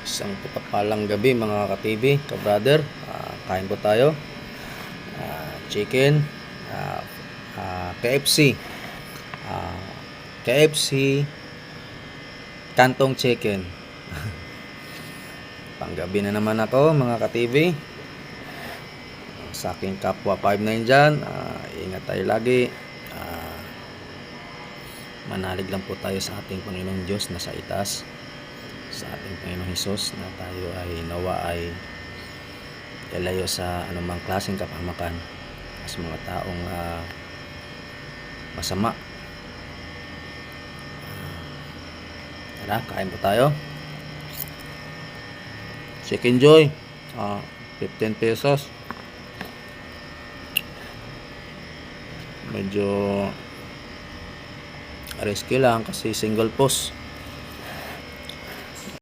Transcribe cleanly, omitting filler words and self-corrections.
Isang putapalang gabi mga ka-TV, ka-brother. Kain po tayo. Chicken, KFC. KFC, kantong chicken. Panggabi na naman ako mga ka-TV. Sa aking kapwa 5'9" dyan, ingat tayo lagi. Manalig lang po tayo sa ating Panginoong Diyos na sa itaas, sa ating Panginoong Hesus, na tayo ay nawa ay ilayo sa anumang klaseng kapahamakan, sa mga taong masama. Tara, kain po tayo. Chicken Joy, 15 pesos. Medyo risky lang kasi single post.